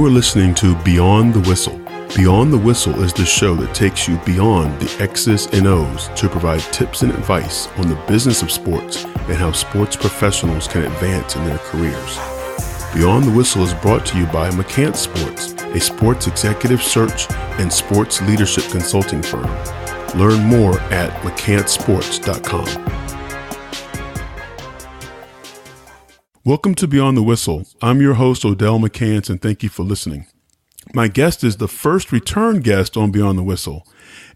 You are listening to Beyond the Whistle. Beyond the Whistle is the show that takes you beyond the X's and O's to provide tips and advice on the business of sports and how sports professionals can advance in their careers. Beyond the Whistle is brought to you by McCants Sports, a sports executive search and sports leadership consulting firm. Learn more at mccantsports.com. Welcome to Beyond the Whistle. I'm your host, Odell McCants, and thank you for listening. My guest is the first return guest on Beyond the Whistle.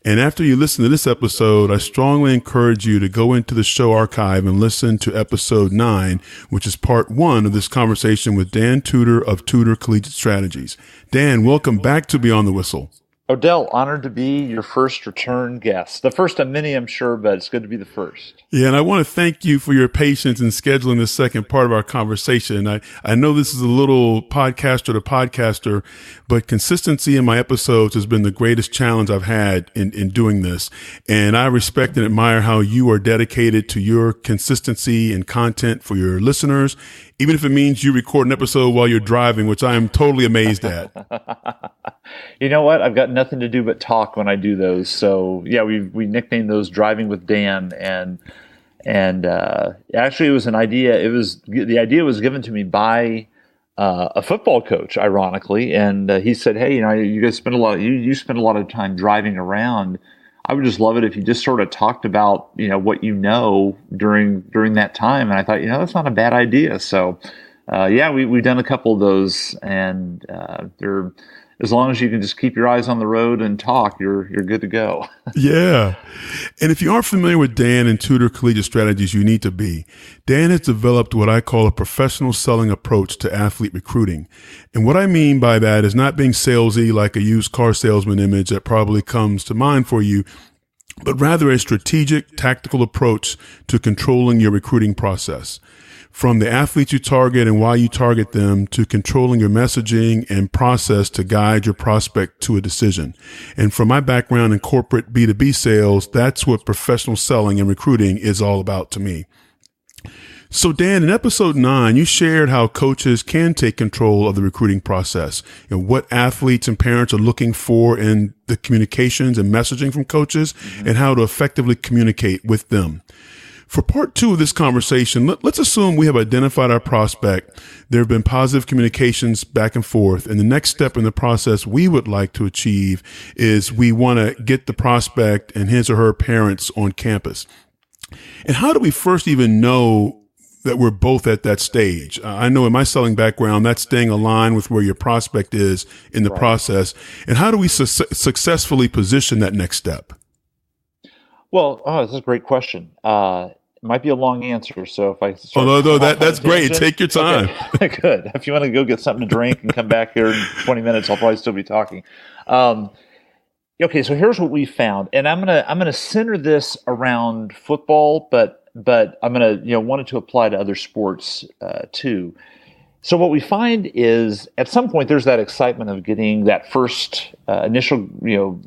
And after you listen to this episode, I strongly encourage you to go into the show archive and listen to episode 9, which is part 1 of this conversation with Dan Tudor of Tudor Collegiate Strategies. Dan, welcome back to Beyond the Whistle. Odell, honored to be your first return guest. The first of many, I'm sure, but it's good to be the first. Yeah, and I want to thank you for your patience in scheduling this second part of our conversation. I know this is a little podcaster to podcaster, but consistency in my episodes has been the greatest challenge I've had in doing this. And I respect and admire how you are dedicated to your consistency and content for your listeners, even if it means you record an episode while you're driving, which I am totally amazed at. You know what? I've got nothing to do but talk when I do those. So yeah, we nicknamed those "Driving with Dan," and actually it was an idea. The idea was given to me by a football coach, ironically, and he said, "Hey, you guys spend you spend a lot of time driving around. I would just love it if you just sort of talked about what during that time." And I thought, that's not a bad idea. So we've done a couple of those, and they're. As long as you can just keep your eyes on the road and talk, you're good to go. Yeah. And if you aren't familiar with Dan and Tudor Collegiate Strategies, you need to be. Dan has developed what I call a professional selling approach to athlete recruiting. And what I mean by that is not being salesy like a used car salesman image that probably comes to mind for you, but rather a strategic, tactical approach to controlling your recruiting process. From the athletes you target and why you target them to controlling your messaging and process to guide your prospect to a decision. And from my background in corporate B2B sales, that's what professional selling and recruiting is all about to me. So Dan, in episode 9, you shared how coaches can take control of the recruiting process and what athletes and parents are looking for in the communications and messaging from coaches and how to effectively communicate with them. For part 2 of this conversation, let's assume we have identified our prospect. There have been positive communications back and forth. And the next step in the process we would like to achieve is we want to get the prospect and his or her parents on campus. And how do we first even know that we're both at that stage? I know in my selling background, that's staying aligned with where your prospect is in the process. And how do we successfully position that next step? Well, that's a great question. It might be a long answer, so if I that's great. Take your time. Okay. Good. If you want to go get something to drink and come back here in 20 minutes, I'll probably still be talking. Okay, so here's what we found, and I'm gonna center this around football, but I'm gonna want it to apply to other sports too. So what we find is at some point there's that excitement of getting that first initial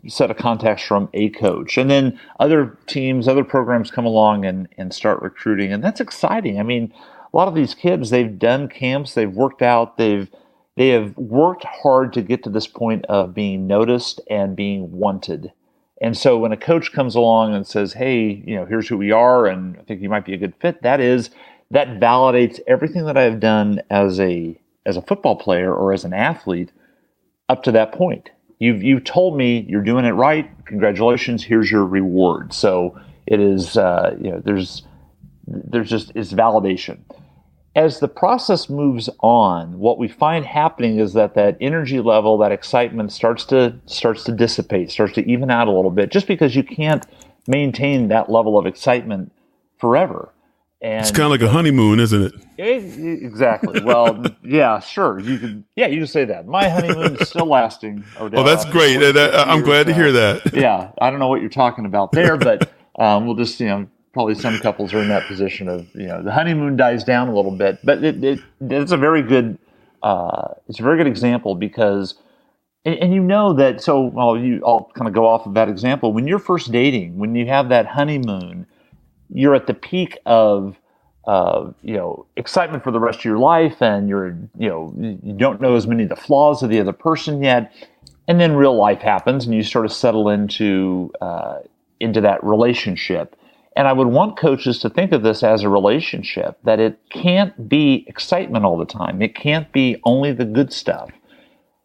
set of contacts from a coach, and then other teams, other programs come along and start recruiting, and that's exciting. I mean, a lot of these kids, they've done camps, they've worked out, they have worked hard to get to this point of being noticed and being wanted. And so when a coach comes along and says, "Hey, here's who we are, and I think you might be a good fit," that validates everything that I've done as a football player or as an athlete up to that point. You've told me you're doing it right. Congratulations. Here's your reward. So it is, there's just, it's validation. As the process moves on, what we find happening is that energy level, that excitement starts to dissipate, starts to even out a little bit, just because you can't maintain that level of excitement forever. And it's kind of like a honeymoon, isn't it? Exactly. Well, yeah, sure. You can say that. My honeymoon is still lasting. Odell. Oh, that's great. I'm glad to hear that. Yeah, I don't know what you're talking about there, but we'll just, probably some couples are in that position of, the honeymoon dies down a little bit, but it's a very good, example because, and that. So, I'll kind of go off of that example. When you're first dating, when you have that honeymoon, you're at the peak of excitement for the rest of your life, and you don't know as many of the flaws of the other person yet, and then real life happens, and you sort of settle into that relationship. And I would want coaches to think of this as a relationship, that it can't be excitement all the time. It can't be only the good stuff.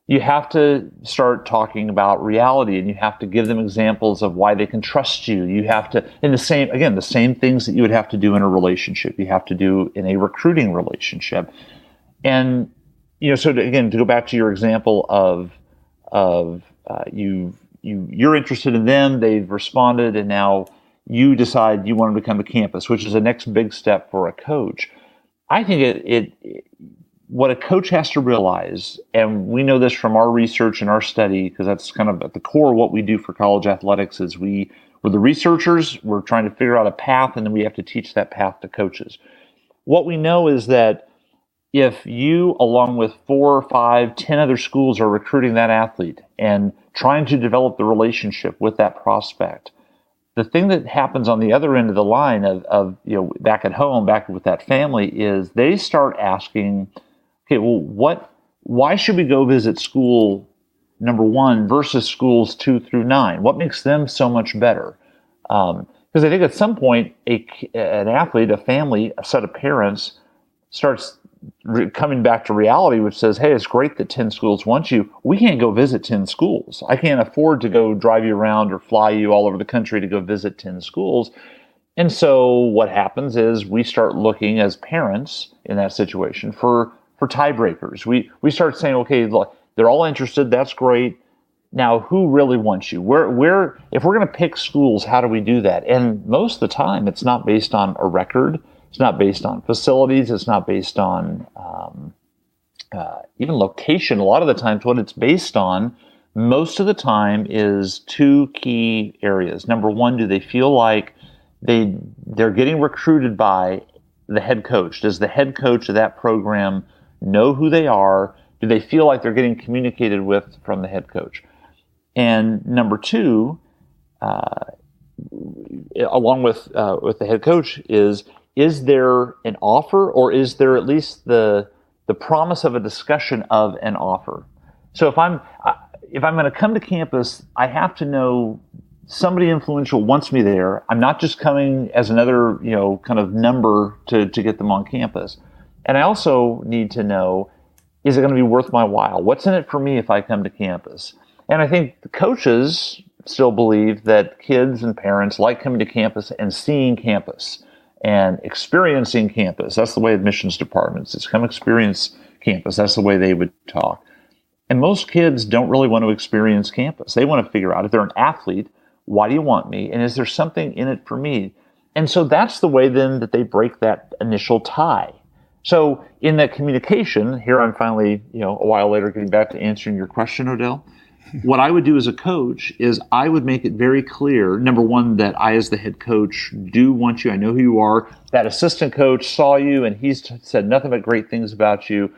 You have to start talking about reality, and you have to give them examples of why they can trust you. You have to, and the same things that you would have to do in a relationship, you have to do in a recruiting relationship. And, so to go back to your example of you're interested in them, they've responded, and now you decide you want them to come to campus, which is the next big step for a coach. I think what a coach has to realize, and we know this from our research and our study, because that's kind of at the core of what we do for college athletics, is we're the researchers, we're trying to figure out a path, and then we have to teach that path to coaches. What we know is that if you, along with 4, 5, 10 other schools, are recruiting that athlete and trying to develop the relationship with that prospect, the thing that happens on the other end of the line of back at home, back with that family, is they start asking, okay, well, why should we go visit school number 1 versus schools 2 through 9? What makes them so much better? Because I think at some point, an athlete, a family, a set of parents starts coming back to reality, which says, hey, it's great that 10 schools want you. We can't go visit 10 schools. I can't afford to go drive you around or fly you all over the country to go visit 10 schools. And so what happens is we start looking as parents in that situation for tiebreakers. We start saying, okay, look, they're all interested. That's great. Now, who really wants you? Where if we're going to pick schools, how do we do that? And most of the time, it's not based on a record. It's not based on facilities. It's not based on even location. A lot of the times, what it's based on, most of the time, is 2 key areas. Number 1, do they feel like they're getting recruited by the head coach? Does the head coach of that program know who they are? Do they feel like they're getting communicated with from the head coach? And number 2, along with the head coach, is there an offer, or is there at least the promise of a discussion of an offer? So if I'm going to come to campus, I have to know somebody influential wants me there. I'm not just coming as another kind of number to get them on campus. And I also need to know, is it going to be worth my while? What's in it for me if I come to campus? And I think the coaches still believe that kids and parents like coming to campus and seeing campus and experiencing campus. That's the way admissions departments is. Come experience campus. That's the way they would talk. And most kids don't really want to experience campus. They want to figure out, if they're an athlete, why do you want me? And is there something in it for me? And so that's the way then that they break that initial tie. So in that communication, here I'm finally, a while later getting back to answering your question, Odell. What I would do as a coach is I would make it very clear, number 1, that I as the head coach do want you. I know who you are. That assistant coach saw you and he's said nothing but great things about you.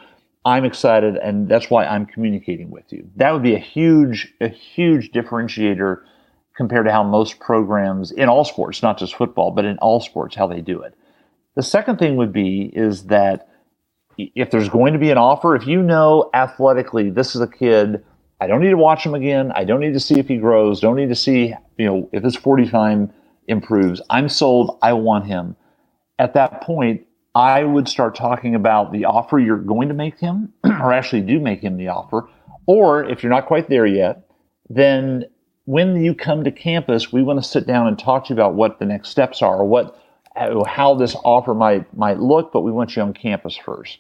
I'm excited, and that's why I'm communicating with you. That would be a huge differentiator compared to how most programs in all sports, not just football, but in all sports, how they do it. The second thing would be is that if there's going to be an offer, if you know athletically this is a kid, I don't need to watch him again. I don't need to see if he grows. Don't need to see, if his 40 time improves. I'm sold. I want him. At that point, I would start talking about the offer you're going to make him, or actually do make him the offer. Or if you're not quite there yet, then when you come to campus, we want to sit down and talk to you about what the next steps are, or how this offer might look, but we want you on campus first.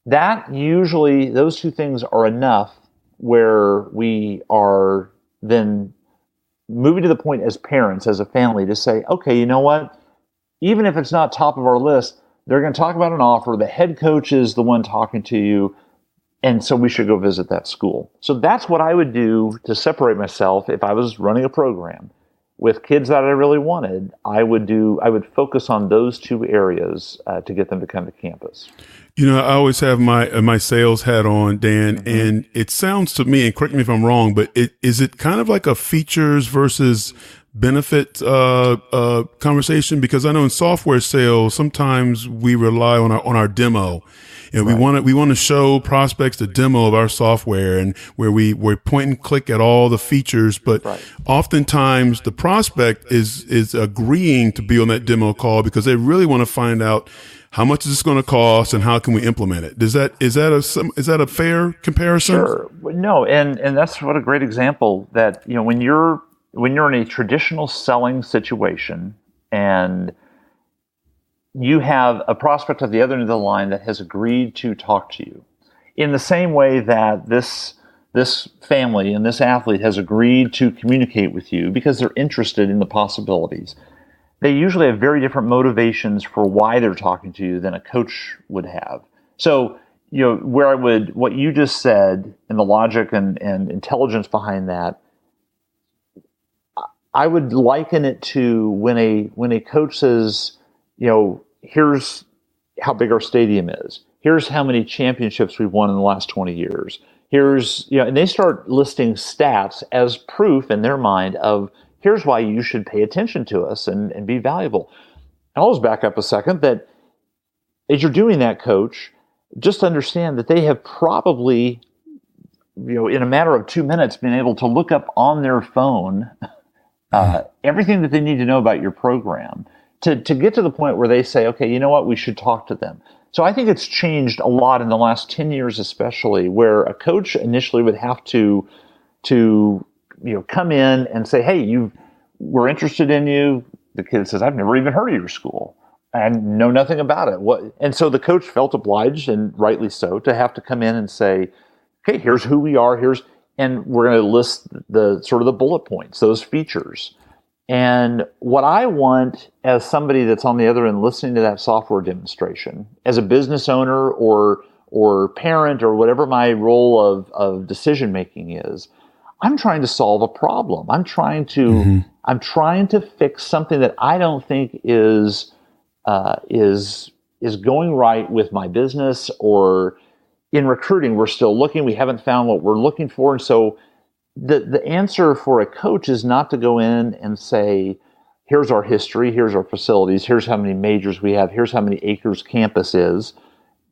That usually, those 2 things are enough where we are then moving to the point as parents, as a family, to say, okay, you know what? Even if it's not top of our list, they're going to talk about an offer. The head coach is the one talking to you, and so we should go visit that school. So that's what I would do to separate myself if I was running a program. With kids that I really wanted, I would focus on those 2 areas to get them to come to campus. I always have my sales hat on, Dan, and it sounds to me, and correct me if I'm wrong, but is it kind of like a features versus benefit conversation? Because I know in software sales, sometimes we rely on our demo. And Right. we want to show prospects the demo of our software, and where we point and click at all the features. But Right. oftentimes the prospect is agreeing to be on that demo call because they really want to find out how much is this going to cost and how can we implement it. Is that a fair comparison? Sure. No, and that's what a great example that, when you're in a traditional selling situation and you have a prospect at the other end of the line that has agreed to talk to you in the same way that this family and this athlete has agreed to communicate with you because they're interested in the possibilities. They usually have very different motivations for why they're talking to you than a coach would have. So, what you just said and the logic and intelligence behind that, I would liken it to when a coach says, here's how big our stadium is. Here's how many championships we've won in the last 20 years. Here's, and they start listing stats as proof in their mind of here's why you should pay attention to us and be valuable. I'll just back up a second that as you're doing that, coach, just understand that they have probably, in a matter of 2 minutes, been able to look up on their phone everything that they need to know about your program to get to the point where they say, okay, you know what, we should talk to them. So I think it's changed a lot in the last 10 years, especially, where a coach initially would have to come in and say, hey, we're interested in you. The kid says, I've never even heard of your school and know nothing about it. And so the coach felt obliged, and rightly so, to have to come in and say, okay, here's who we are, and we're going to list the sort of the bullet points, those features. And what I want as somebody that's on the other end listening to that software demonstration, as a business owner or parent or whatever my role of decision making is, I'm trying to solve a problem. I'm trying to fix something that I don't think is going right with my business. Or in recruiting, we're still looking. We haven't found what we're looking for, and so the answer for a coach is not to go in and say, here's our history, here's our facilities, here's how many majors we have, here's how many acres campus is.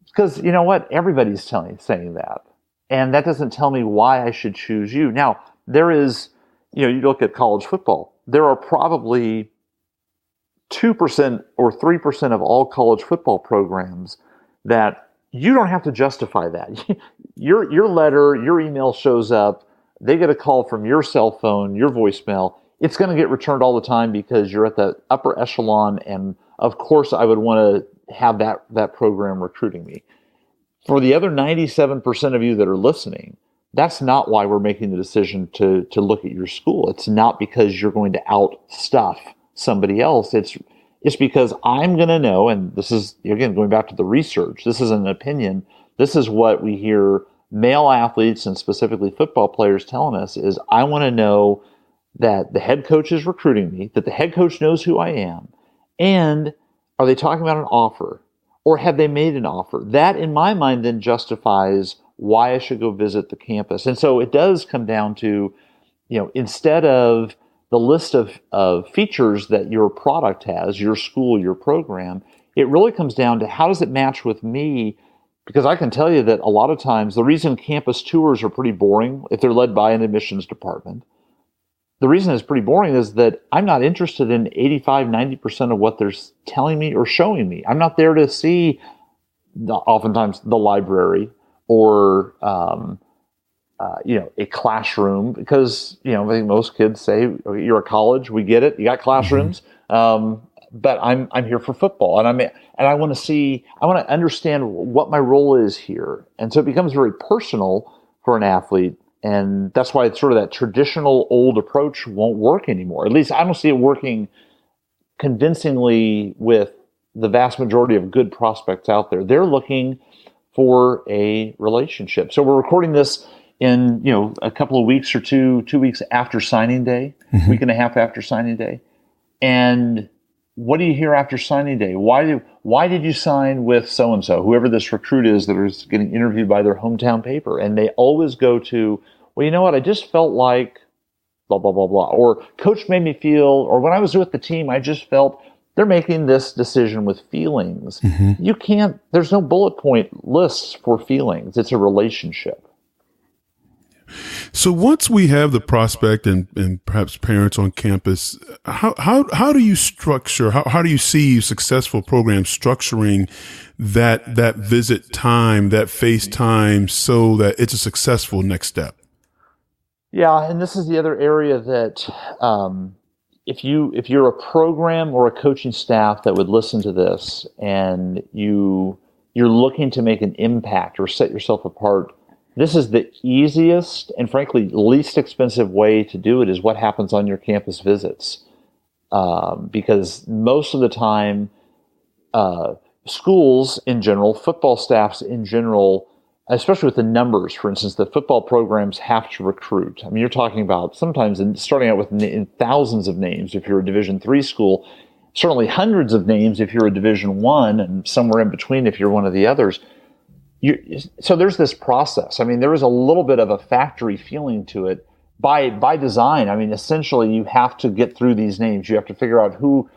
Because you know what? Everybody's saying that. And that doesn't tell me why I should choose you. Now, there is, you look at college football, there are probably 2% or 3% of all college football programs that you don't have to justify that. Your letter, your email shows up, they get a call from your cell phone, your voicemail. It's going to get returned all the time because you're at the upper echelon, and of course I would want to have that program recruiting me. For the other 97% of you that are listening, that's not why we're making the decision to look at your school. It's not because you're going to outstuff somebody else. It's because I'm going to know, and this is, again, going back to the research, this isn't an opinion. This is what we hear male athletes and specifically football players telling us is, I want to know that the head coach is recruiting me, that the head coach knows who I am, and are they talking about an offer, or have they made an offer? That, in my mind, then justifies why I should go visit the campus. And so it does come down to, instead of the list of features that your product has, your school, your program, it really comes down to how does it match with me. Because I can tell you that a lot of times the reason campus tours are pretty boring, if they're led by an admissions department, the reason it's pretty boring is that I'm not interested in 85, 90% of what they're telling me or showing me. I'm not there to see oftentimes the library or a classroom, because I think most kids say, okay, you're a college, we get it, you got classrooms. But I'm here for football, and I want to understand what my role is here, and so it becomes very personal for an athlete, and that's why it's sort of that traditional old approach won't work anymore. At least I don't see it working convincingly with the vast majority of good prospects out there. They're looking for a relationship. So we're recording this in a couple of weeks or 2 weeks after signing day, week and a half after signing day, and what do you hear after signing day? Why did you sign with so-and-so, whoever this recruit is that is getting interviewed by their hometown paper? And they always go to, well, you know what? I just felt like blah, blah, blah, blah. Or coach made me feel, or when I was with the team, I just felt they're making this decision with feelings. You can't, there's no bullet point lists for feelings. It's a relationship. So once we have the prospect and perhaps parents on campus, how do you structure, how do you see successful programs structuring that visit time, that face time, so that it's a successful next step? Yeah, and this is the other area that if you're a program or a coaching staff that would listen to this and you're looking to make an impact or set yourself apart, this is the easiest and frankly least expensive way to do it is what happens on your campus visits. Because most of the time, schools in general, football staffs in general, especially with the numbers, for instance, the football programs have to recruit. I mean, you're talking about sometimes starting out with in thousands of names if you're a Division III school, certainly hundreds of names if you're a Division I, and somewhere in between if you're one of the others. So there's this process. I mean, there is a little bit of a factory feeling to it by design. I mean, essentially, you have to get through these names. You have to figure out who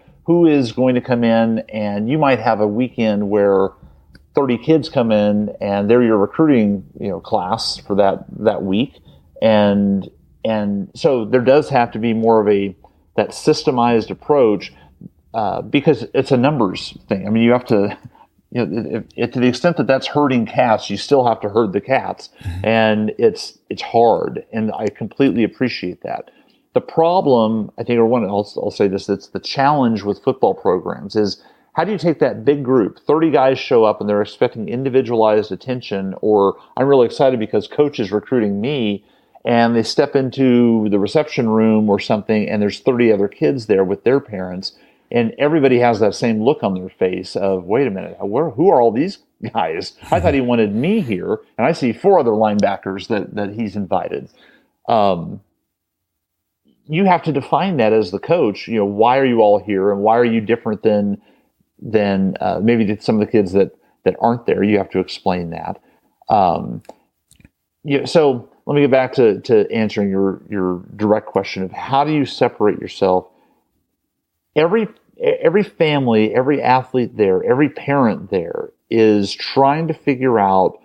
is going to come in, and you might have a weekend where 30 kids come in, and they're your recruiting class for that week, and so there does have to be more of that systemized approach because it's a numbers thing. I mean, you have to. To the extent that that's herding cats, you still have to herd the cats, and it's hard, and I completely appreciate that. The problem, I think, I'll say this: it's the challenge with football programs is how do you take that big group, 30 guys show up and they're expecting individualized attention, or I'm really excited because coach is recruiting me, and they step into the reception room or something, and there's 30 other kids there with their parents. And everybody has that same look on their face of, wait a minute, who are all these guys? I thought he wanted me here, and I see 4 other linebackers that he's invited. You have to define that as the coach. Why are you all here, and why are you different than maybe some of the kids that aren't there? You have to explain that. So let me get back to answering your direct question of how do you separate yourself. Every family, every athlete there, every parent there is trying to figure out,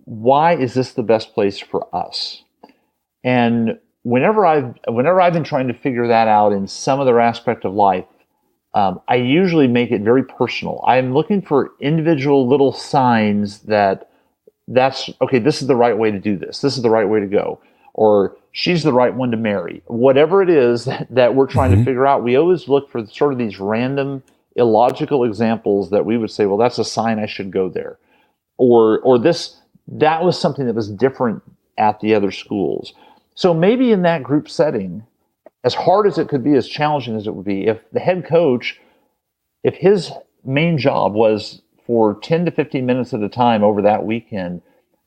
why is this the best place for us? And whenever I've been trying to figure that out in some other aspect of life, I usually make it very personal. I'm looking for individual little signs that's okay. This is the right way to do this. This is the right way to go. Or she's the right one to marry. Whatever it is that we're trying to figure out, we always look for sort of these random, illogical examples that we would say, well, that's a sign I should go there. Or that was something that was different at the other schools. So maybe in that group setting, as hard as it could be, as challenging as it would be, if the head coach, if his main job was for 10 to 15 minutes at a time over that weekend,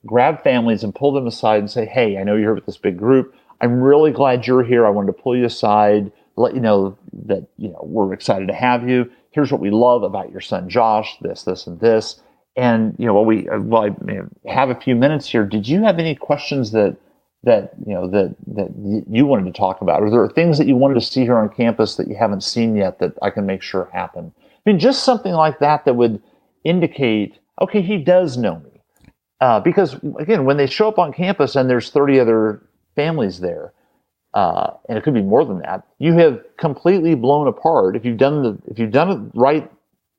grab families and pull them aside and say, hey, I know you're here with this big group. I'm really glad you're here. I wanted to pull you aside, let you know that we're excited to have you. Here's what we love about your son Josh, this, and this. And I have a few minutes here. Did you have any questions that you wanted to talk about? Or there are things that you wanted to see here on campus that you haven't seen yet that I can make sure happen? I mean, just something like that would indicate, okay, he does know me. Because again, when they show up on campus and there's 30 other families there, and it could be more than that, you have completely blown apart. If you've done it right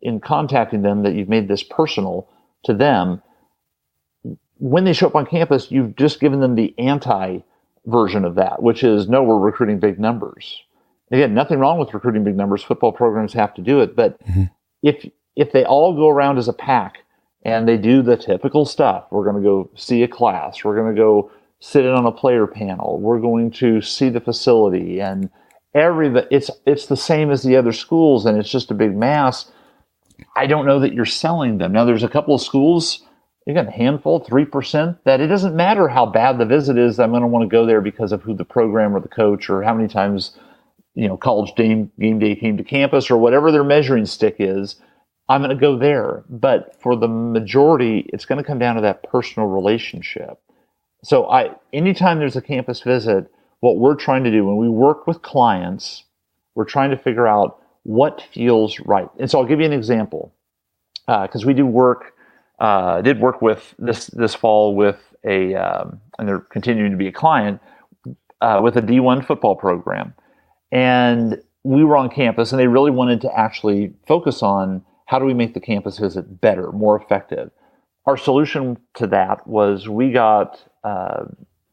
in contacting them, that you've made this personal to them, when they show up on campus, you've just given them the anti version of that, which is, no, we're recruiting big numbers. Again, nothing wrong with recruiting big numbers. Football programs have to do it, but if they all go around as a pack, and they do the typical stuff. We're going to go see a class. We're going to go sit in on a player panel. We're going to see the facility, and it's the same as the other schools, and it's just a big mass. I don't know that you're selling them. Now, there's a couple of schools, you got a handful, 3%, that it doesn't matter how bad the visit is. I'm going to want to go there because of who the program or the coach or how many times college game day came to campus or whatever their measuring stick is. I'm going to go there. But for the majority, it's going to come down to that personal relationship. So anytime there's a campus visit, what we're trying to do when we work with clients, we're trying to figure out what feels right. And so I'll give you an example, because we did work with this fall with and they're continuing to be a client with a D1 football program. And we were on campus, and they really wanted to actually focus on how do we make the campus visit better, more effective. Our solution to that was we got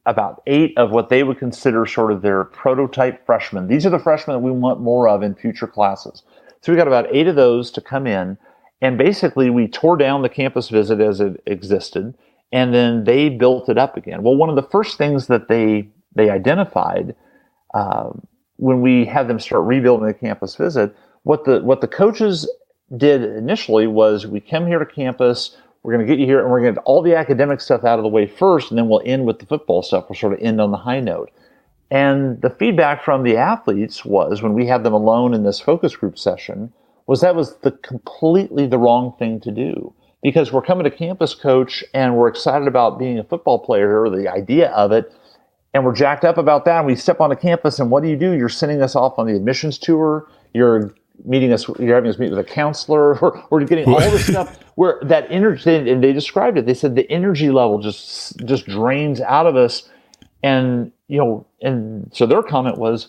about 8 of what they would consider sort of their prototype freshmen. These are the freshmen that we want more of in future classes. So we got about 8 of those to come in, and basically we tore down the campus visit as it existed, and then they built it up again. Well, one of the first things that they identified when we had them start rebuilding the campus visit, what the coaches did initially was, we come here to campus, we're going to get you here, and we're going to get all the academic stuff out of the way first, and then we'll end with the football stuff. We'll sort of end on the high note. And the feedback from the athletes was, when we had them alone in this focus group session, that was completely the wrong thing to do. Because we're coming to campus, coach, and we're excited about being a football player, or the idea of it, and we're jacked up about that, and we step onto campus, and what do? You're sending us off on the admissions tour, you're having us meet with a counselor, we're getting all this stuff where that energy, and they described it, they said the energy level just drains out of us. And, and so their comment was,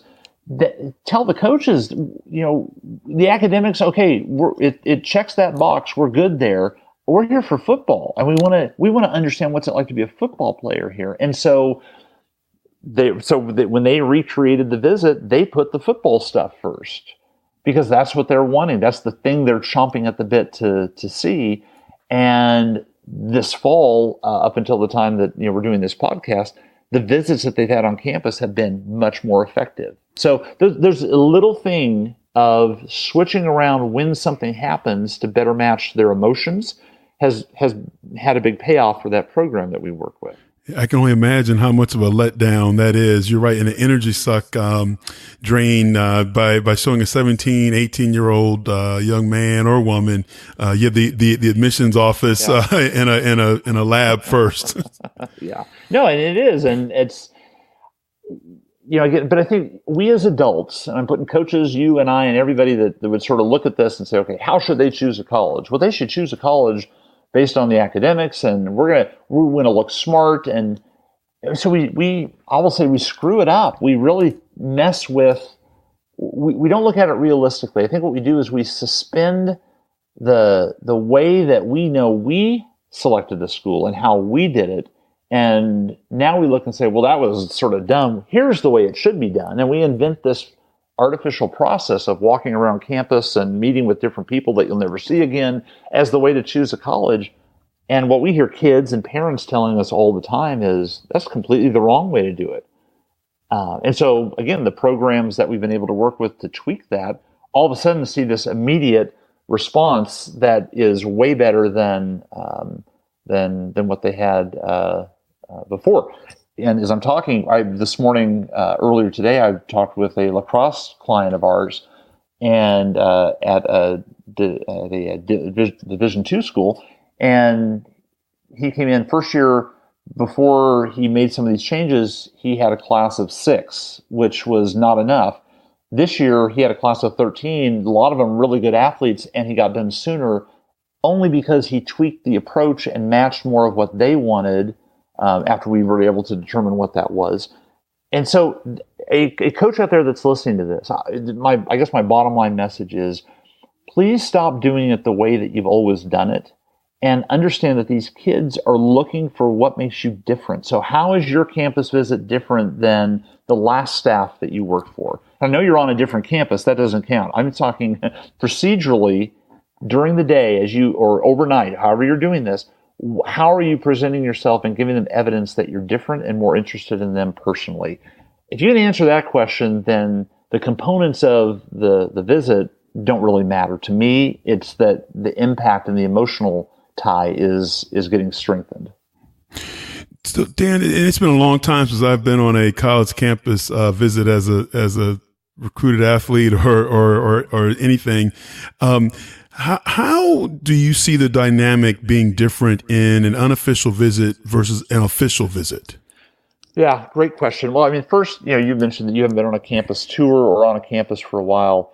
tell the coaches, the academics, okay, it checks that box, we're good there. We're here for football, and we want to understand what's it like to be a football player here. And so when they recreated the visit, they put the football stuff first, because that's what they're wanting. That's the thing they're chomping at the bit to see. And this fall, up until the time that we're doing this podcast, the visits that they've had on campus have been much more effective. So there's a little thing of switching around when something happens to better match their emotions has had a big payoff for that program that we work with. I can only imagine how much of a letdown that is. You're right. And an energy suck, drain, by showing a 17, 18-year-old, young man or woman, you have the admissions office, in a lab first. Yeah. No, and it is. And it's, again, but I think we as adults, and I'm putting coaches, you and I, and everybody that would sort of look at this and say, okay, how should they choose a college? Well, they should choose a college based on the academics, and we want to look smart. And so I will say we screw it up. We really mess with, we don't look at it realistically. I think what we do is we suspend the way that we know we selected the school and how we did it. And now we look and say, well, that was sort of dumb. Here's the way it should be done. And we invent this artificial process of walking around campus and meeting with different people that you'll never see again as the way to choose a college. And what we hear kids and parents telling us all the time is that's completely the wrong way to do it. And so, again, the programs that we've been able to work with to tweak that, all of a sudden see this immediate response that is way better than what they had before. And as I'm talking, this morning, earlier today, I talked with a lacrosse client of ours, and at the Division II school, and he came in first year. Before he made some of these changes, he had a class of 6, which was not enough. This year, he had a class of 13, a lot of them really good athletes, and he got done sooner, only because he tweaked the approach and matched more of what they wanted. After we were able to determine what that was. And so a coach out there that's listening to this, I guess my bottom line message is, please stop doing it the way that you've always done it, and understand that these kids are looking for what makes you different. So how is your campus visit different than the last staff that you worked for? I know you're on a different campus. That doesn't count. I'm talking procedurally during the day or overnight, however you're doing this. How are you presenting yourself and giving them evidence that you're different and more interested in them personally? If you can answer that question, then the components of the visit don't really matter. To me, it's that the impact and the emotional tie is getting strengthened. So, Dan, it's been a long time since I've been on a college campus visit as a recruited athlete or anything. How do you see the dynamic being different in an unofficial visit versus an official visit? Yeah, great question. Well, I mean, first, you mentioned that you haven't been on a campus tour or on a campus for a while.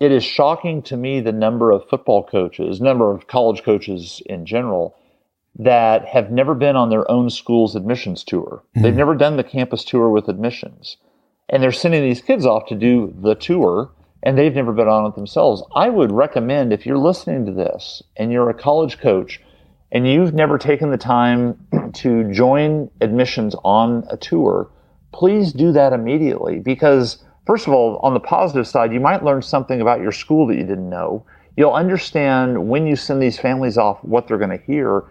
It is shocking to me the number of football coaches, number of college coaches in general, that have never been on their own school's admissions tour. They've never done the campus tour with admissions. And they're sending these kids off to do the tour, and they've never been on it themselves. I would recommend, if you're listening to this and you're a college coach and you've never taken the time to join admissions on a tour, please do that immediately. Because, first of all, on the positive side, you might learn something about your school that you didn't know. You'll understand when you send these families off what they're going to hear.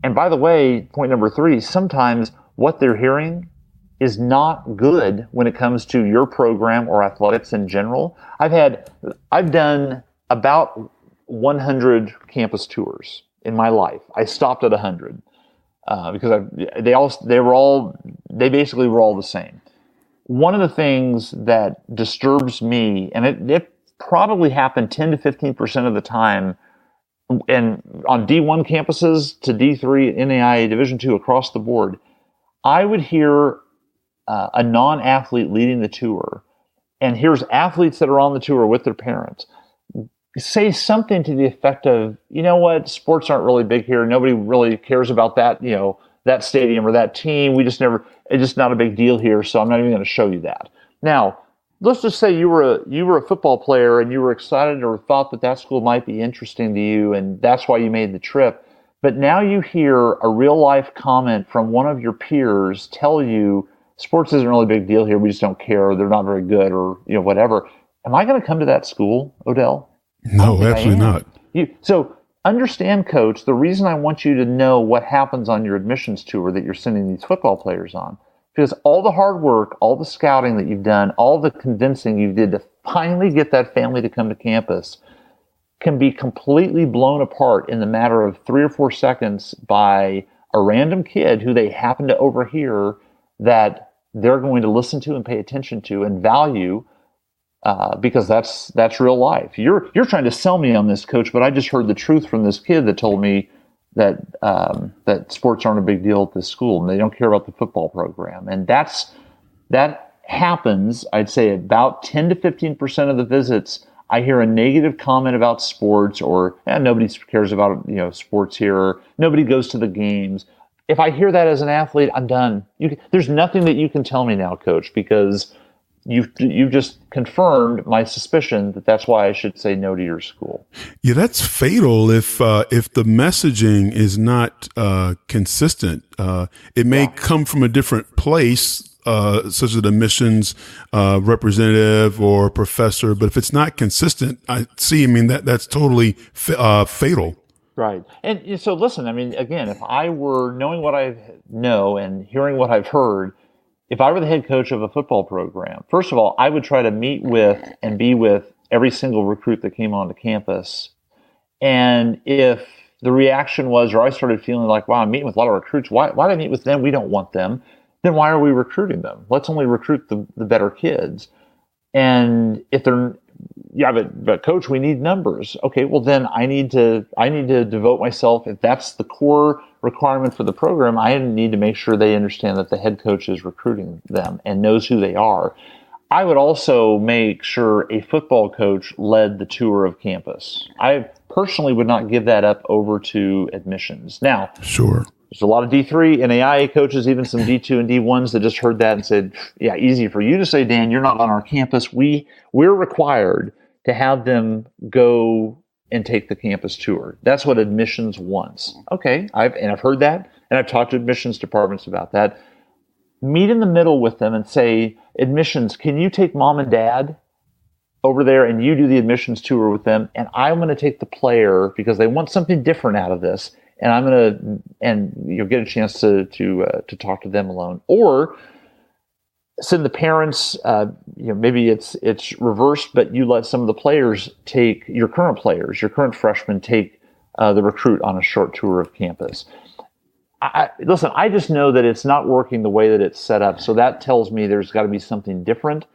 And by the way, point number 3, sometimes what they're hearing is not good when it comes to your program or athletics in general. I've done about 100 campus tours in my life. I stopped at 100 because they basically were all the same. One of the things that disturbs me, and it probably happened 10 to 15% of the time, and on D1 campuses to D3, NAIA Division II across the board, I would hear a non-athlete leading the tour, and here's athletes that are on the tour with their parents, say something to the effect of, you know what, sports aren't really big here. Nobody really cares about that, that stadium or that team. It's just not a big deal here, so I'm not even going to show you that. Now, let's just say you were a football player and you were excited or thought that school might be interesting to you, and that's why you made the trip. But now you hear a real-life comment from one of your peers tell you, sports isn't really a big deal here, we just don't care, they're not very good, or whatever. Am I going to come to that school, Odell? No, absolutely not. So understand, coach, the reason I want you to know what happens on your admissions tour that you're sending these football players on, because all the hard work, all the scouting that you've done, all the convincing you did to finally get that family to come to campus can be completely blown apart in the matter of 3 or 4 seconds by a random kid who they happen to overhear that they're going to listen to and pay attention to and value, because that's real life. You're trying to sell me on this, coach, but I just heard the truth from this kid that told me that that sports aren't a big deal at this school and they don't care about the football program. And that happens, I'd say, about 10 to 15% of the visits. I hear a negative comment about sports, or nobody cares about sports here, or nobody goes to the games. If I hear that as an athlete, I'm done. There's nothing that you can tell me now, coach, because you've just confirmed my suspicion that that's why I should say no to your school. Yeah, that's fatal if the messaging is not consistent. It may come from a different place, such as an admissions representative or professor, but if it's not consistent, that's totally fatal. Right. And so listen, I mean, again, if I were knowing what I know and hearing what I've heard, if I were the head coach of a football program, first of all, I would try to meet with and be with every single recruit that came onto campus. And if the reaction was, or I started feeling like, wow, I'm meeting with a lot of recruits, why do I meet with them? We don't want them. Then why are we recruiting them? Let's only recruit the better kids. And if they're, but coach, we need numbers. Okay, well then I need to devote myself. If that's the core requirement for the program, I need to make sure they understand that the head coach is recruiting them and knows who they are. I would also make sure a football coach led the tour of campus. I personally would not give that up over to admissions. Now, sure, there's a lot of D3 and NAIA coaches, even some D2 and D1s that just heard that and said, yeah, easy for you to say, Dan, you're not on our campus. We're required to have them go and take the campus tour. That's what admissions wants. Okay, I've heard that, and I've talked to admissions departments about that. Meet in the middle with them and say, admissions, can you take mom and dad over there and you do the admissions tour with them, and I'm going to take the player because they want something different out of this, and you'll get a chance to talk to them alone. Or send the parents, maybe it's reversed, but you let some of the players take, your current freshmen take the recruit on a short tour of campus. Listen, I just know that it's not working the way that it's set up. So that tells me there's got to be something different.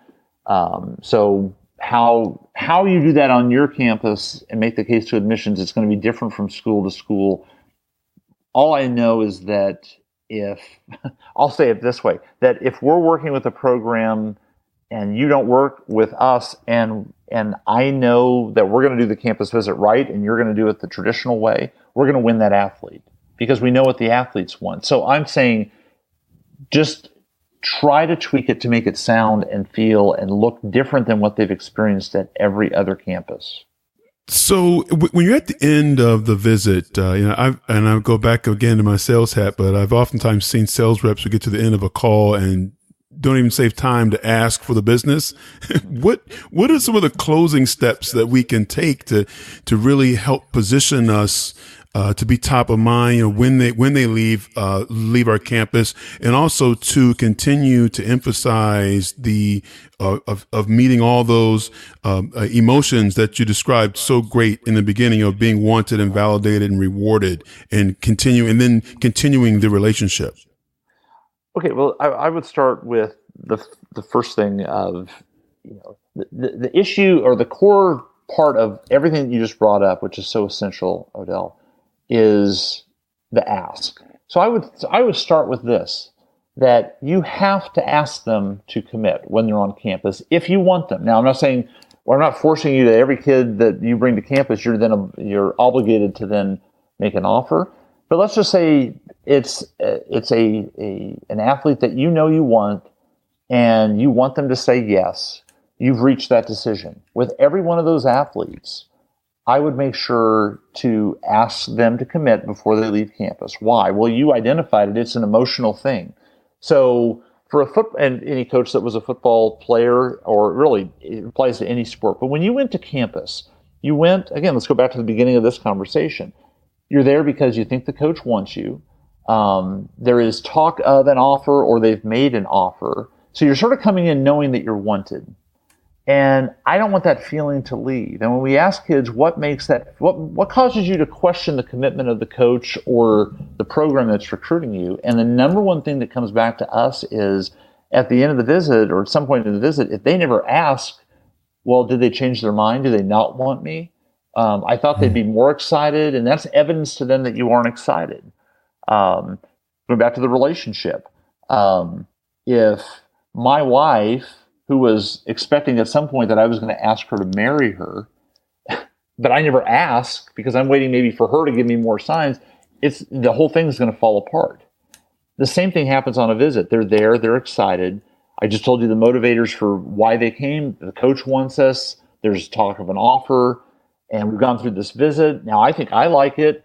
So how you do that on your campus and make the case to admissions, it's going to be different from school to school. All I know is that if I'll say it this way, that if we're working with a program and you don't work with us, and I know that we're going to do the campus visit right and you're going to do it the traditional way, we're going to win that athlete because we know what the athletes want. So I'm saying just try to tweak it to make it sound and feel and look different than what they've experienced at every other campus. So when you're at the end of the visit, I'll go back again to my sales hat, but I've oftentimes seen sales reps who get to the end of a call and don't even save time to ask for the business. What are some of the closing steps that we can take to really help position us to be top of mind, when they leave our campus, and also to continue to emphasize the of meeting all those emotions that you described so great in the beginning of being wanted and validated and rewarded, and continuing the relationship. Okay, well, I would start with the first thing of the issue or the core part of everything that you just brought up, which is so essential, Odell, is the ask. So I would start with this, that you have to ask them to commit when they're on campus if you want them. Now, I'm not saying, or I'm not forcing you that every kid that you bring to campus, you're obligated to then make an offer. But let's just say it's an athlete that you want, and you want them to say yes. You've reached that decision. With every one of those athletes, I would make sure to ask them to commit before they leave campus. Why? Well, you identified it. It's an emotional thing. So for and any coach that was a football player, or really it applies to any sport, but when you went to campus, again, let's go back to the beginning of this conversation. You're there because you think the coach wants you. There is talk of an offer, or they've made an offer. So you're sort of coming in knowing that you're wanted. And I don't want that feeling to leave. And when we ask kids what causes you to question the commitment of the coach or the program that's recruiting you, and the number one thing that comes back to us is at the end of the visit, or at some point in the visit, if they never ask, well, did they change their mind? Do they not want me? I thought they'd be more excited, and that's evidence to them that you aren't excited. Going back to the relationship, if my wife, who was expecting at some point that I was going to ask her to marry her, but I never asked because I'm waiting maybe for her to give me more signs, the whole thing is going to fall apart. The same thing happens on a visit. They're there, they're excited. I just told you the motivators for why they came. The coach wants us. There's talk of an offer, and we've gone through this visit. Now I think I like it,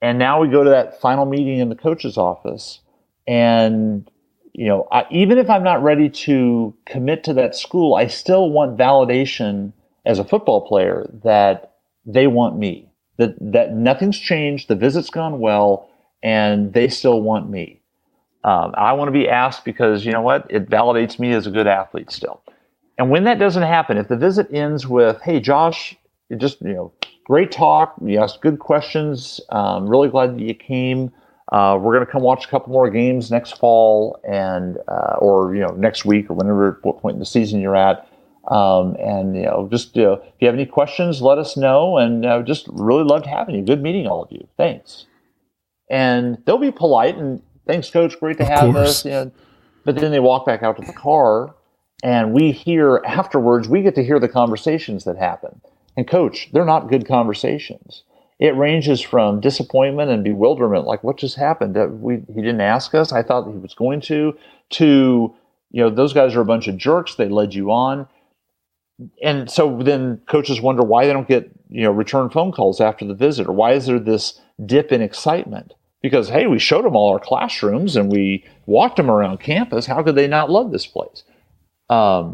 and now we go to that final meeting in the coach's office, and even if I'm not ready to commit to that school, I still want validation as a football player that they want me, that nothing's changed, the visit's gone well, and they still want me. I want to be asked because, you know what, it validates me as a good athlete still. And when that doesn't happen, if the visit ends with, hey, Josh, great talk, you asked good questions, really glad that you came. We're going to come watch a couple more games next fall, and or next week, or what point in the season you're at. If you have any questions, let us know, and just really loved having you. Good meeting all of you. Thanks. And they'll be polite and thanks, coach. Great to have us. But then they walk back out to the car, and we hear afterwards. We get to hear the conversations that happen. And coach, they're not good conversations. It ranges from disappointment and bewilderment, like what just happened? He didn't ask us. I thought he was going to those guys are a bunch of jerks. They led you on. And so then coaches wonder why they don't get, return phone calls after the visit, or why is there this dip in excitement? Because, hey, we showed them all our classrooms and we walked them around campus. How could they not love this place? They're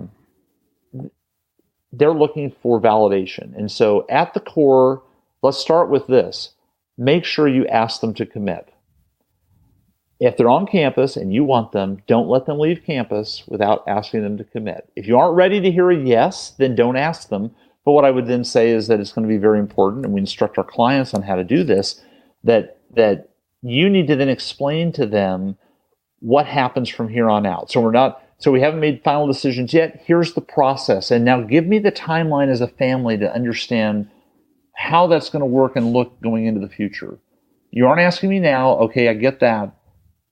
looking for validation. And so at the core, let's start with this. Make sure you ask them to commit. If they're on campus and you want them, don't let them leave campus without asking them to commit. If you aren't ready to hear a yes, then don't ask them. But what I would then say is that it's going to be very important, and we instruct our clients on how to do this, that you need to then explain to them what happens from here on out. So we haven't made final decisions yet. Here's the process. And now give me the timeline as a family to understand how that's going to work and look going into the future. You aren't asking me now. Okay, I get that.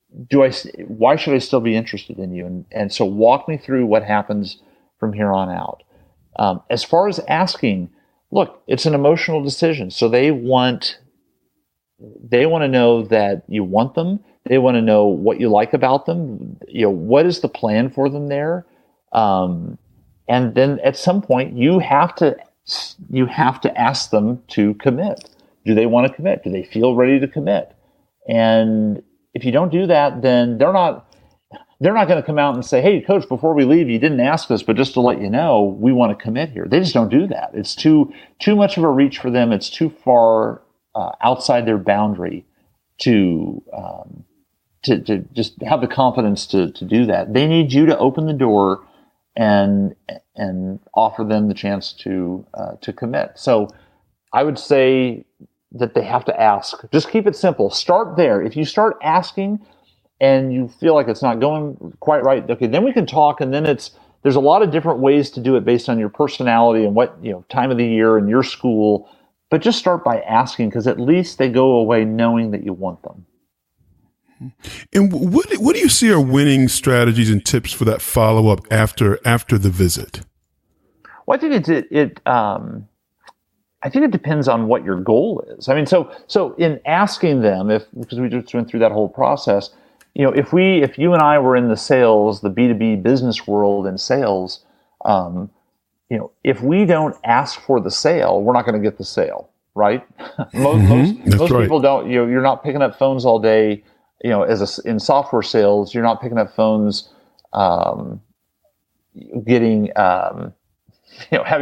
why should I still be interested in you? And so walk me through what happens from here on out. As far as asking, look, it's an emotional decision. So they want to know that you want them. They want to know what you like about them. What is the plan for them there? And then at some point you have to ask them to commit. Do they want to commit? Do they feel ready to commit? And if you don't do that, then they're not going to come out and say, hey, coach, before we leave, you didn't ask us, but just to let you know, we want to commit here. They just don't do that. It's too much of a reach for them. It's too far outside their boundary to just have the confidence to do that. They need you to open the door and offer them the chance to commit. So I would say that they have to ask. Just keep it simple. Start there. If you start asking and you feel like it's not going quite right, okay, then we can talk. And then there's a lot of different ways to do it based on your personality and what time of the year and your school. But just start by asking, because at least they go away knowing that you want them. And what do you see are winning strategies and tips for that follow up after the visit? Well, I think I think it depends on what your goal is. I mean, so in asking them, because we just went through that whole process, if you and I were in the B2B business world in sales, if we don't ask for the sale, we're not going to get the sale, right? most right. people don't. You're not picking up phones all day. In software sales, you're not picking up phones, having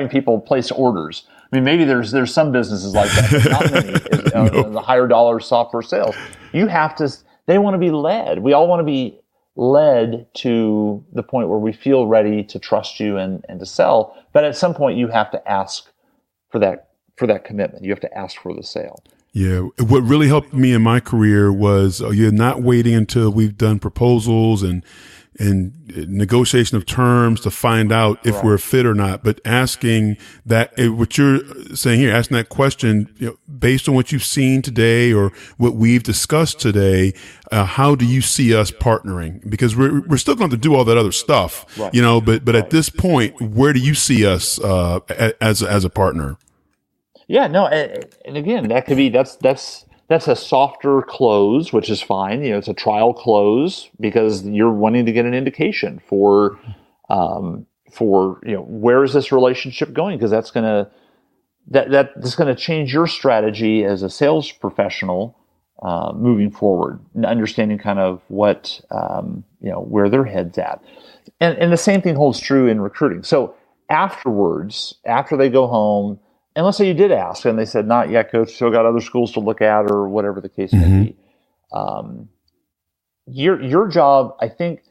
people place orders. I mean, maybe there's some businesses like that, but not many. No. The higher dollar software sales, they want to be led. We all want to be led to the point where we feel ready to trust you and to sell. But at some point, you have to ask for that commitment. You have to ask for the sale. Yeah. What really helped me in my career was you're not waiting until we've done proposals and negotiation of terms to find out if we're a fit or not, but asking that, what you're saying here, asking that question, based on what you've seen today or what we've discussed today, how do you see us partnering? Because we're still going to do all that other stuff, right. But at this point, where do you see us as a partner? Yeah, no, and again, that could be that's a softer close, which is fine. It's a trial close because you're wanting to get an indication for where is this relationship going, because that's gonna change your strategy as a sales professional moving forward, and understanding kind of what where their head's at, and the same thing holds true in recruiting. So afterwards, after they go home. And let's say you did ask and they said, not yet, coach, still got other schools to look at, or whatever the case may be. Your job, I think,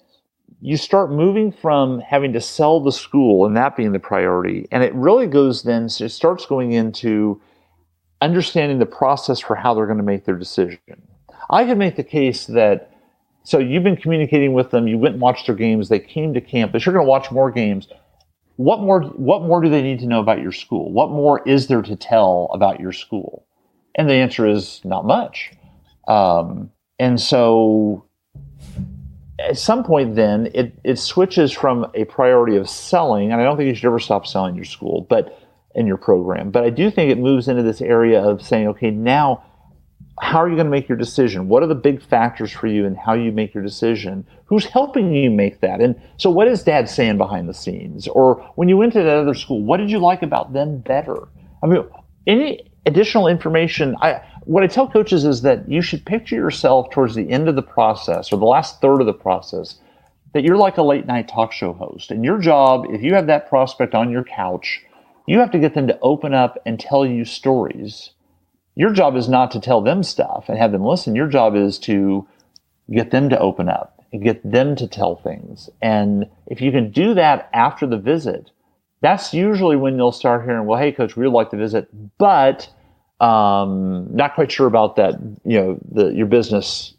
you start moving from having to sell the school and that being the priority. And it really it starts going into understanding the process for how they're going to make their decision. I could make the case that, so you've been communicating with them, you went and watched their games, they came to campus, you're going to watch more games. What more do they need to know about your school? What more is there to tell about your school? And the answer is not much. And so at some point then it switches from a priority of selling, and I don't think you should ever stop selling your school, but in your program. But I do think it moves into this area of saying, okay, now how are you going to make your decision? What are the big factors for you and how you make your decision? Who's helping you make that? And so what is dad saying behind the scenes? Or when you went to that other school, what did you like about them better? I mean, any additional information, what I tell coaches is that you should picture yourself towards the end of the process or the last third of the process, that you're like a late night talk show host. And your job, if you have that prospect on your couch, you have to get them to open up and tell you stories. Your job is not to tell them stuff and have them listen. Your job is to get them to open up and get them to tell things. And if you can do that after the visit, that's usually when you'll start hearing, well, hey, coach, we'd like to visit, but not quite sure about that, your business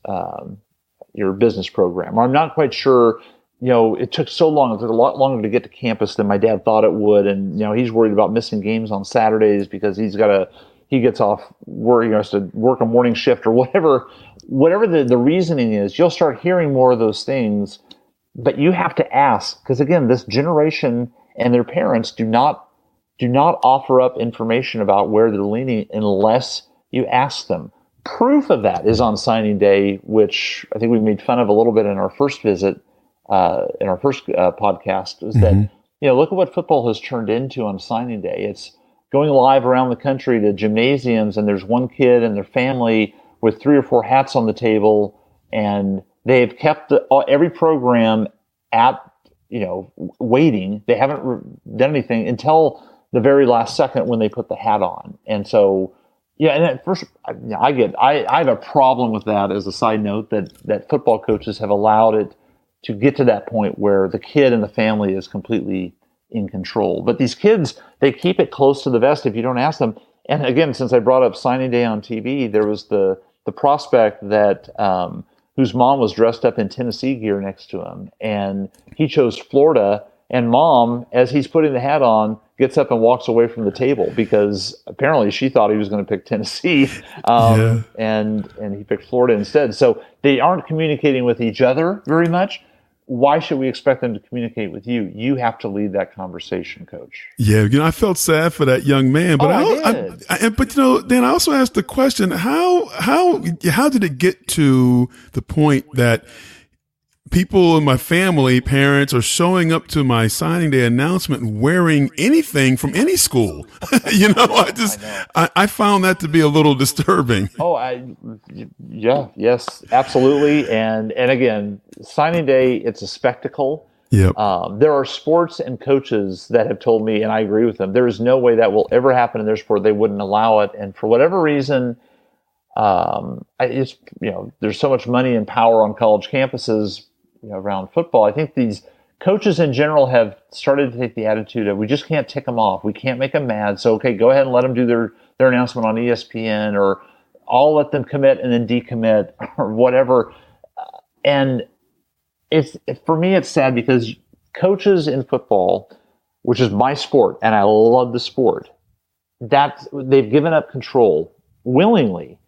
program. Or I'm not quite sure, it took so long. It took a lot longer to get to campus than my dad thought it would. And, he's worried about missing games on Saturdays because he's got to he gets off work, has to work a morning shift or whatever the reasoning is. You'll start hearing more of those things, but you have to ask, because again, this generation and their parents do not offer up information about where they're leaning unless you ask them. Proof of that is on signing day, which I think we made fun of a little bit in our first visit, in our first podcast, is that, look at what football has turned into on signing day. It's going live around the country to gymnasiums, and there's one kid and their family with 3 or 4 hats on the table, and they've kept every program at, waiting. They haven't done anything until the very last second when they put the hat on. And so, and at first, I have a problem with that as a side note, that football coaches have allowed it to get to that point where the kid and the family is completely in control. But these kids, they keep it close to the vest if you don't ask them. And again, since I brought up signing day on TV, there was the prospect that whose mom was dressed up in Tennessee gear next to him, and he chose Florida. And mom, as he's putting the hat on, gets up and walks away from the table because apparently she thought he was going to pick Tennessee, and he picked Florida instead. So they aren't communicating with each other very much. Why should we expect them to communicate with you? You have to lead that conversation, Coach. Yeah, I felt sad for that young man, but Dan, I also asked the question: how did it get to the point that people in my family, parents, are showing up to my signing day announcement wearing anything from any school? I found that to be a little disturbing. Yes, absolutely. And again, signing day, it's a spectacle. Yep. There are sports and coaches that have told me, and I agree with them, there is no way that will ever happen in their sport. They wouldn't allow it. And for whatever reason, there's so much money and power on college campuses around football. I think these coaches in general have started to take the attitude of, we just can't tick them off. We can't make them mad. So, okay, go ahead and let them do their announcement on ESPN, or I'll let them commit and then decommit or whatever. And for me, it's sad because coaches in football, which is my sport, and I love the sport, that they've given up control willingly,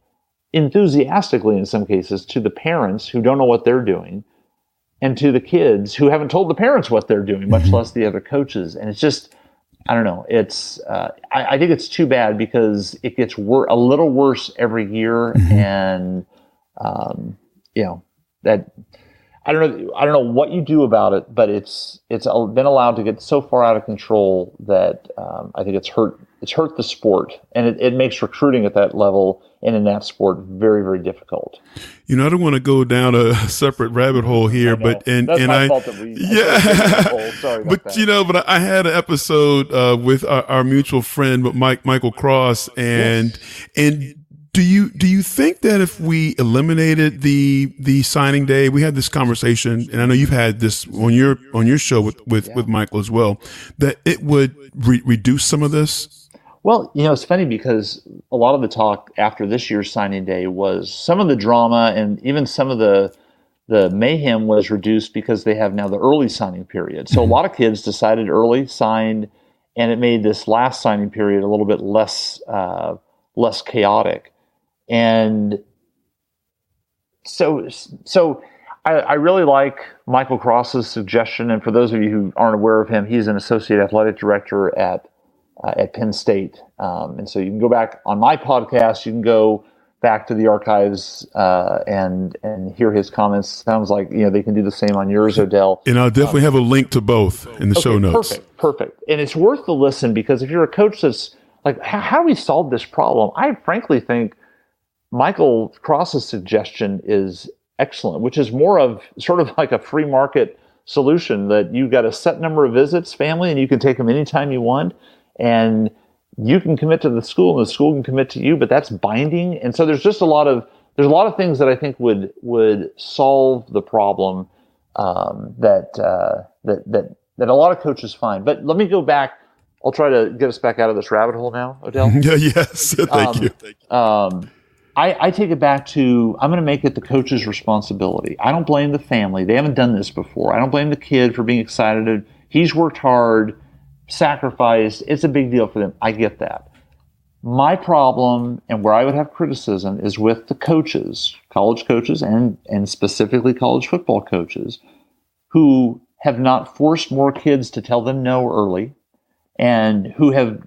enthusiastically in some cases, to the parents who don't know what they're doing, and to the kids who haven't told the parents what they're doing, much less the other coaches. And it's just, I don't know. It's I think it's too bad because it gets a little worse every year, and that I don't know what you do about it, but it's been allowed to get so far out of control that I think it's hurt the sport, and it makes recruiting at that level and in that sport very, very difficult. I don't want to go down a separate rabbit hole here, but Sorry about that. But I had an episode with our mutual friend, Michael Cross, and do you think that if we eliminated the signing day, we had this conversation, and I know you've had this on your show with Michael as well, that it would reduce some of this? Well, it's funny because a lot of the talk after this year's signing day was some of the drama, and even some of the mayhem was reduced because they have now the early signing period. So a lot of kids decided early, signed, and it made this last signing period a little bit less chaotic. And so I really like Michael Cross's suggestion. And for those of you who aren't aware of him, he's an associate athletic director at Penn State. And so you can go back on my podcast, you can go back to the archives and hear his comments. Sounds like they can do the same on yours, Odell. And I'll definitely have a link to both in the show notes. Perfect. And it's worth the listen, because if you're a coach that's like, how do we solve this problem? I frankly think Michael Cross's suggestion is excellent, which is more of sort of like a free market solution, that you've got a set number of visits, family, and you can take them anytime you want. And you can commit to the school, and the school can commit to you, but that's binding. And so there's a lot of things that I think would solve the problem that a lot of coaches find. But let me go back. I'll try to get us back out of this rabbit hole now, Odell. Yes, thank you. I take it back to, I'm going to make it the coach's responsibility. I don't blame the family. They haven't done this before. I don't blame the kid for being excited. He's worked hard, sacrificed. It's a big deal for them. I get that. My problem and where I would have criticism is with the coaches, college coaches, and specifically college football coaches, who have not forced more kids to tell them no early, and who have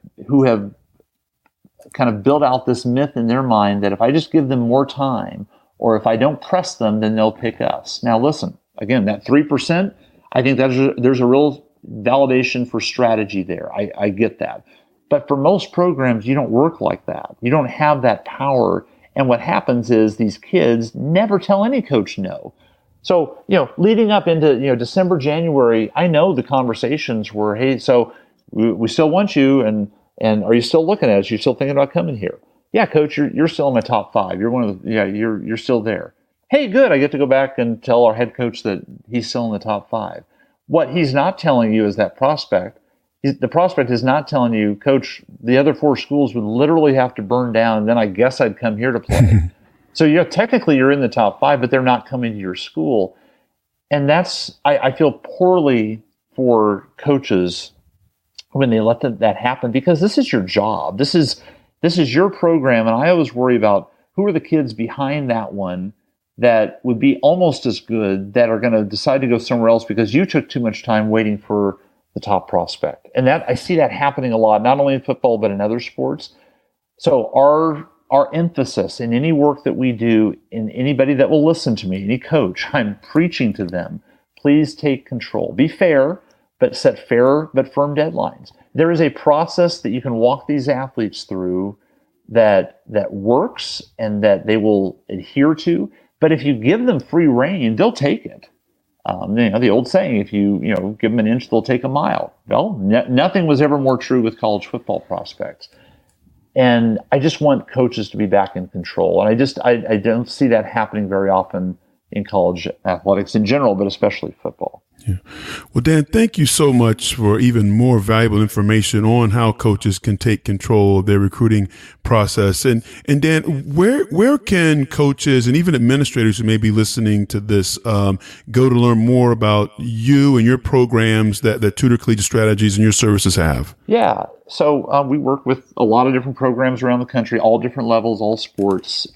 kind of built out this myth in their mind that if I just give them more time, or if I don't press them, then they'll pick us. Now, listen, again, that 3%, I think there's a real validation for strategy there. I get that. But for most programs, you don't work like that. You don't have that power. And what happens is these kids never tell any coach no. So, leading up into, December, January, I know the conversations were, hey, so we still want you, and are you still looking at us? You still thinking about coming here? Yeah, coach, you're still in my top 5. You're one of the, you're still there. Hey, good. I get to go back and tell our head coach that he's still in the top 5. What he's not telling you is that prospect. The prospect is not telling you, coach, the other 4 schools would literally have to burn down, and then I guess I'd come here to play. So, technically you're in the top 5, but they're not coming to your school. And that's, I feel poorly for coaches when they let that happen, because this is your job. This is your program, and I always worry about who are the kids behind that one that would be almost as good that are going to decide to go somewhere else because you took too much time waiting for the top prospect. And that I see that happening a lot, not only in football, but in other sports. So our emphasis in any work that we do, in anybody that will listen to me, any coach, I'm preaching to them, please take control. Be fair, but set fair but firm deadlines. There is a process that you can walk these athletes through that works and that they will adhere to. But if you give them free rein, they'll take it. The old saying, if you give them an inch, they'll take a mile. Well, nothing was ever more true with college football prospects. And I just want coaches to be back in control. And I don't see that happening very often in college athletics in general, but especially football. Yeah. Well, Dan, thank you so much for even more valuable information on how coaches can take control of their recruiting process. And Dan, where can coaches and even administrators who may be listening to this go to learn more about you and your programs that Tudor Collegiate Strategies and your services have? Yeah. So we work with a lot of different programs around the country, all different levels, all sports.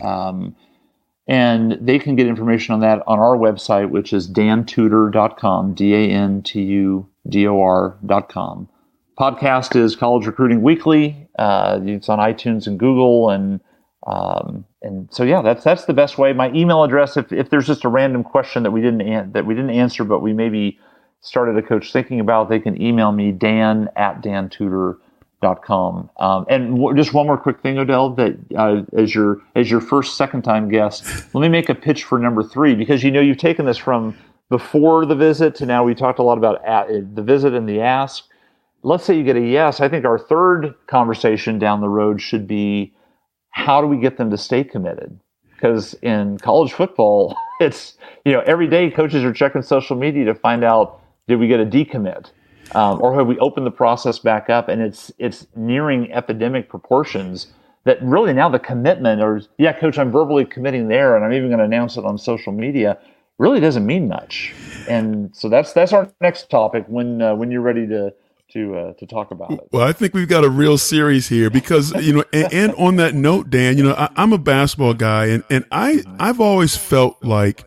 And they can get information on that on our website, which is dantudor.com, DANTUDOR.com. Podcast is College Recruiting Weekly. It's on iTunes and Google. And so, yeah, that's the best way. My email address, if there's just a random question that we didn't answer, but we maybe started a coach thinking about, they can email me, Dan@dantudor.com. And just one more quick thing, Odell, that as your first second-time guest, let me make a pitch for number 3, because you've taken this from before the visit to now. We talked a lot about the visit and the ask. Let's say you get a yes. I think our third conversation down the road should be, how do we get them to stay committed? Because in college football, it's, every day coaches are checking social media to find out, did we get a decommit? Or have we opened the process back up, and it's nearing epidemic proportions that really now the commitment, or, yeah, coach, I'm verbally committing there, and I'm even going to announce it on social media, really doesn't mean much. And so that's our next topic when you're ready to talk about it. Well, I think we've got a real series here because, and on that note, Dan, I'm a basketball guy, and I've always felt like,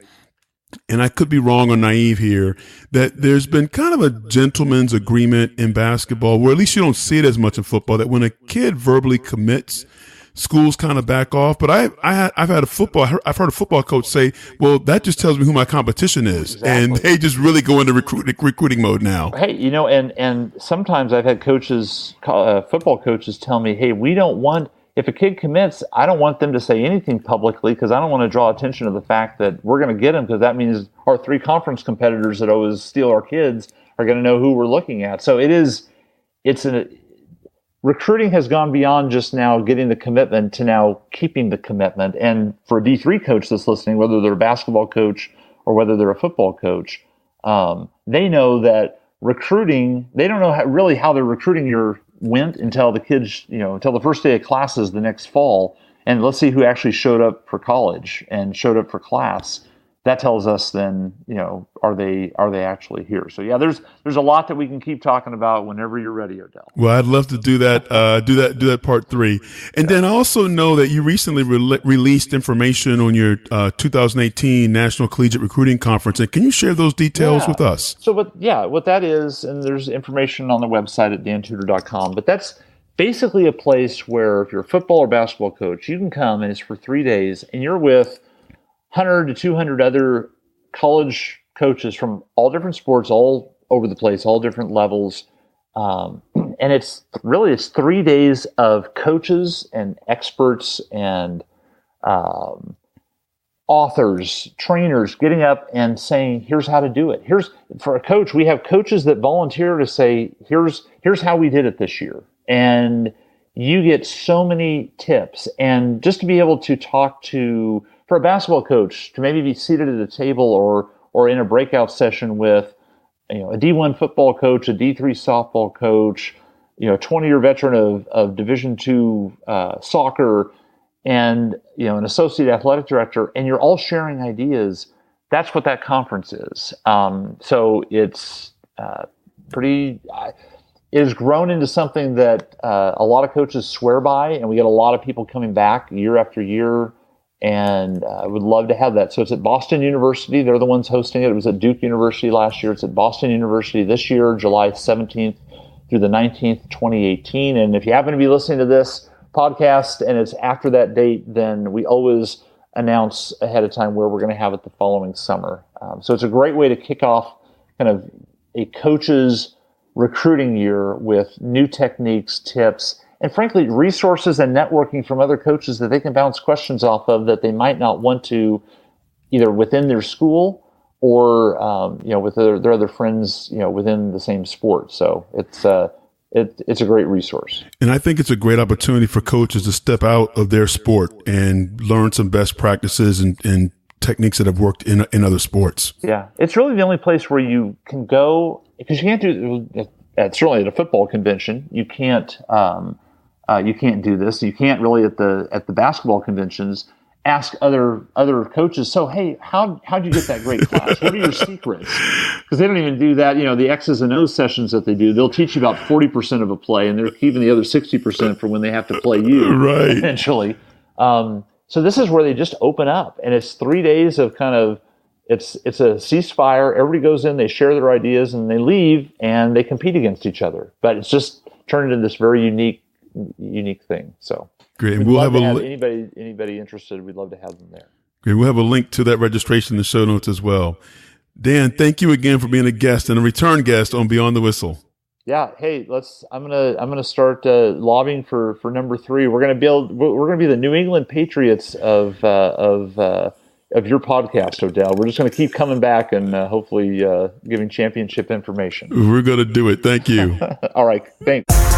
and I could be wrong or naive here, that there's been kind of a gentleman's agreement in basketball, where at least you don't see it as much in football, that when a kid verbally commits, schools kind of back off. But I've heard a football coach say, well, that just tells me who my competition is. Exactly. And they just really go into recruiting mode now. Hey, and sometimes I've had coaches, football coaches, tell me, hey, if a kid commits, I don't want them to say anything publicly, because I don't want to draw attention to the fact that we're going to get them, because that means our 3 conference competitors that always steal our kids are going to know who we're looking at. So recruiting has gone beyond just now getting the commitment to now keeping the commitment. And for a D3 coach that's listening, whether they're a basketball coach or whether they're a football coach, they know that recruiting, they don't know how their recruiting year went until the kids, until the first day of classes the next fall. And let's see who actually showed up for college and showed up for class. that tells us then, are they actually here? So yeah, there's a lot that we can keep talking about whenever you're ready, Odell. Well, I'd love to do that. Do that part 3. And then I also know that you recently released information on your 2018 National Collegiate Recruiting Conference. And can you share those details with us? So what that is, and there's information on the website at dantudor.com, but that's basically a place where if you're a football or basketball coach, you can come and it's for 3 days and you're with 100 to 200 other college coaches from all different sports, all over the place, all different levels. And it's 3 days of coaches and experts and authors, trainers getting up and saying, here's how to do it. For a coach, we have coaches that volunteer to say, here's how we did it this year. And you get so many tips. And just to be able to talk to, for a basketball coach, to maybe be seated at a table or in a breakout session with, a D1 football coach, a D3 softball coach, a 20-year veteran of Division II soccer, and an associate athletic director, and you're all sharing ideas. That's what that conference is. So it's it has grown into something that a lot of coaches swear by, and we get a lot of people coming back year after year. And I would love to have that. So it's at Boston University. They're the ones hosting it. It was at Duke University last year. It's at Boston University this year, July 17th through the 19th, 2018. And if you happen to be listening to this podcast and it's after that date, then we always announce ahead of time where we're going to have it the following summer. So it's a great way to kick off kind of a coach's recruiting year with new techniques, tips, and frankly, resources and networking from other coaches that they can bounce questions off of that they might not want to either within their school or, with their other friends, within the same sport. So it's a great resource. And I think it's a great opportunity for coaches to step out of their sport and learn some best practices and techniques that have worked in other sports. Yeah. It's really the only place where you can go, because you can't do certainly at a football convention, you can't do this. You can't really at the basketball conventions ask other coaches. So hey, how'd you get that great class? What are your secrets? Because they don't even do that. The X's and O's sessions that they do, they'll teach you about 40% of a play, and they're keeping the other 60% for when they have to play you. Right. Eventually. So this is where they just open up, and it's 3 days of kind of it's a ceasefire. Everybody goes in, they share their ideas, and they leave, and they compete against each other. But it's just turned into this very unique thing. So great. We'll have anybody interested. We'd love to have them there. Great. We'll have a link to that registration in the show notes as well. Dan, thank you again for being a guest and a return guest on Beyond the Whistle. Yeah. Hey, I'm gonna start lobbying for number 3. We're gonna be the New England Patriots of your podcast, Odell. We're just gonna keep coming back and hopefully giving championship information. We're gonna do it. Thank you. All right. Thanks.